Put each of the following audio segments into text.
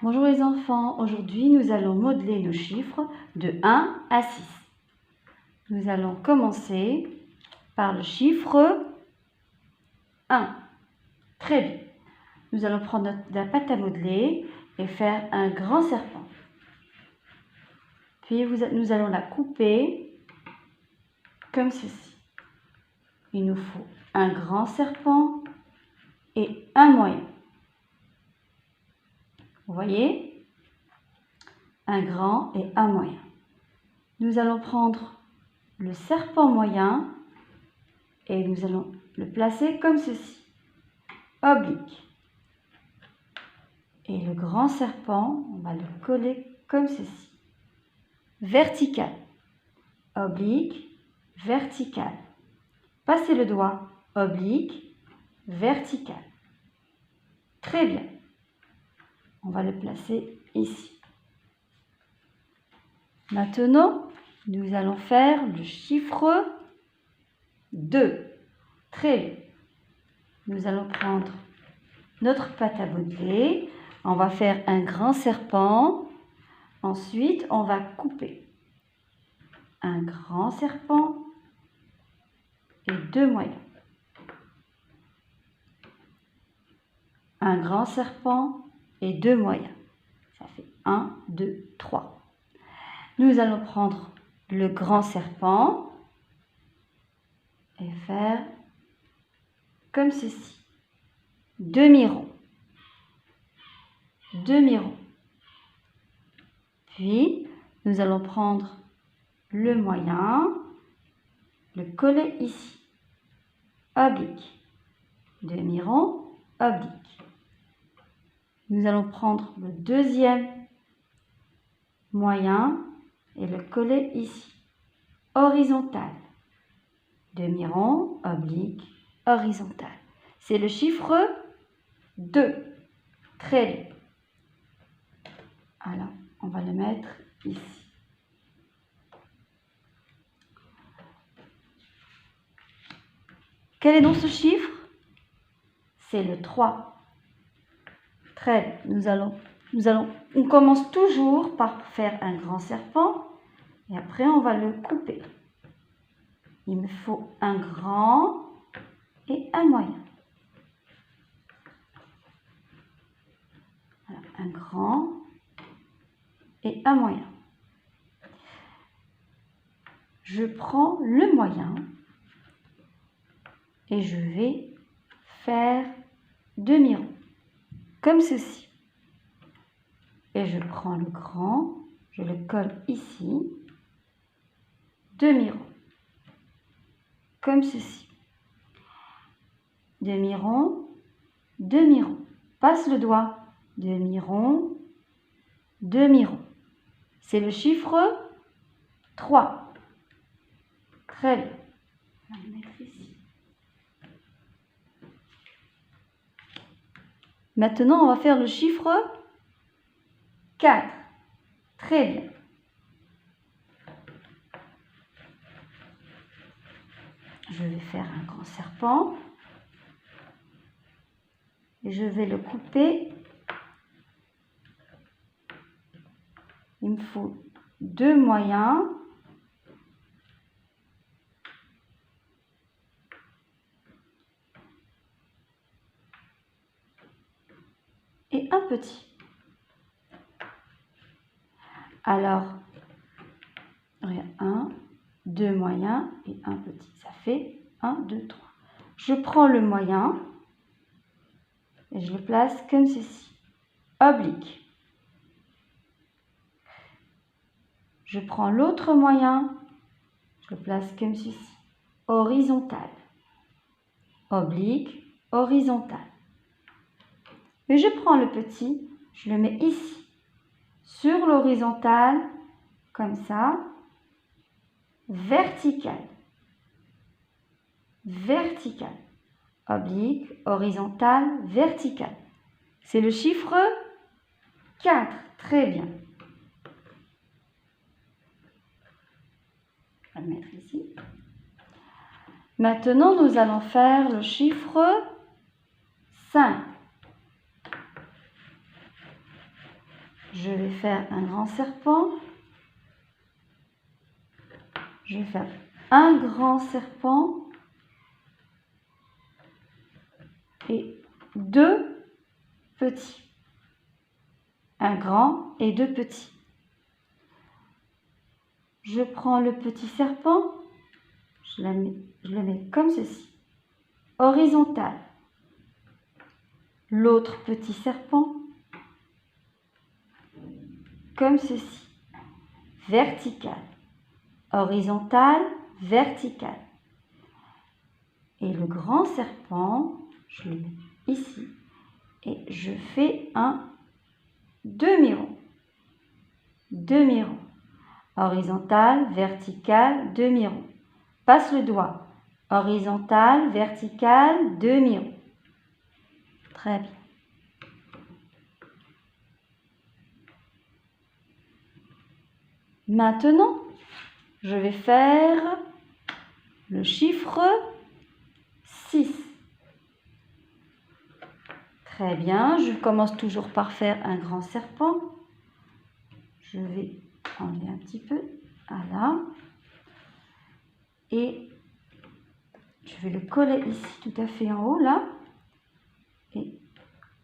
Bonjour les enfants, aujourd'hui nous allons modeler nos chiffres de 1 à 6. Nous allons commencer par le chiffre 1. Très bien. Nous allons prendre la pâte à modeler et faire un grand serpent. Puis nous allons la couper comme ceci. Il nous faut un grand serpent et un moyen. Vous voyez ? Un grand et un moyen. Nous allons prendre le serpent moyen et nous allons le placer comme ceci, oblique. Et le grand serpent, on va le coller comme ceci, vertical, oblique, vertical. Passez le doigt, oblique, vertical. Très bien. On va le placer ici. Maintenant, nous allons faire le chiffre 2. Très bien. Nous allons prendre notre pâte à modeler. On va faire un grand serpent. Ensuite, on va couper un grand serpent et deux moyens. Un grand serpent et deux moyens. Ça fait 1, 2, 3. Nous allons prendre le grand serpent et faire comme ceci. Demi-rond. Demi-rond. Puis, nous allons prendre le moyen, le coller ici. Oblique. Demi-rond, oblique. Nous allons prendre le deuxième moyen et le coller ici. Horizontal. Demi-rond, oblique, horizontal. C'est le chiffre 2. Très bien. Alors, on va le mettre ici. Quel est donc ce chiffre? C'est le 3. Très bien. On commence toujours par faire un grand serpent et après on va le couper. Il me faut un grand et un moyen. Voilà, un grand et un moyen. Je prends le moyen et je vais faire demi-rond, comme ceci. Et je prends le grand, je le colle ici, demi-rond, comme ceci. Demi-rond, demi-rond. Passe le doigt, demi-rond, demi-rond. C'est le chiffre 3. Très bien. On va le mettre ici. Maintenant, on va faire le chiffre 4. Très bien. Je vais faire un grand serpent et je vais le couper. Il me faut deux moyens. Et un petit. Alors, un, deux moyens et un petit. Ça fait 1, 2, 3. Je prends le moyen et je le place comme ceci. Oblique. Je prends l'autre moyen, je le place comme ceci. Horizontal. Oblique, horizontal. Et je prends le petit, je le mets ici, sur l'horizontale, comme ça, vertical. Vertical. Oblique, horizontal, vertical. C'est le chiffre 4. Très bien. On va le mettre ici. Maintenant, nous allons faire le chiffre 5. je vais faire un grand serpent. Je vais faire un grand serpent et 2 petits. Un grand et 2 petits. Je prends le petit serpent, je le mets comme ceci, horizontal. L'autre petit serpent, comme ceci, vertical. Horizontal, vertical. Et le grand serpent, je le mets ici et je fais un demi-rond. Demi-rond. Horizontal, vertical, demi-rond. Passe le doigt. Horizontal, vertical, demi-rond. Très bien. Maintenant, je vais faire le chiffre 6. Très bien, je commence toujours par faire un grand serpent. Je vais enlever un petit peu, voilà. Et je vais le coller ici tout à fait en haut, là. Et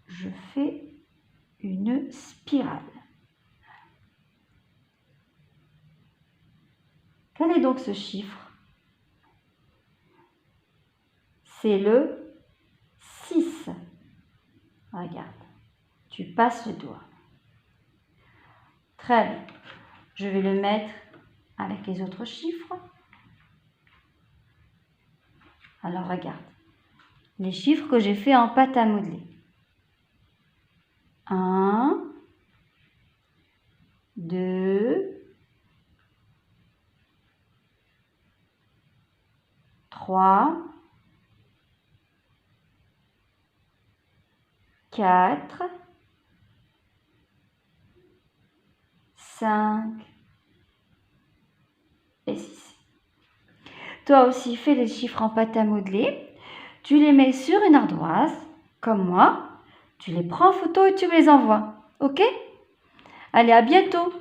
je fais une spirale. Quel est donc ce chiffre? C'est le 6. Regarde, tu passes le doigt. Très bien. Je vais le mettre avec les autres chiffres. Alors regarde, les chiffres que j'ai fait en pâte à modeler. 1, 2, 3, 4, 5 et 6. Toi aussi, fais les chiffres en pâte à modeler. Tu les mets sur une ardoise, comme moi. Tu les prends en photo et tu me les envoies. Ok? Allez, à bientôt!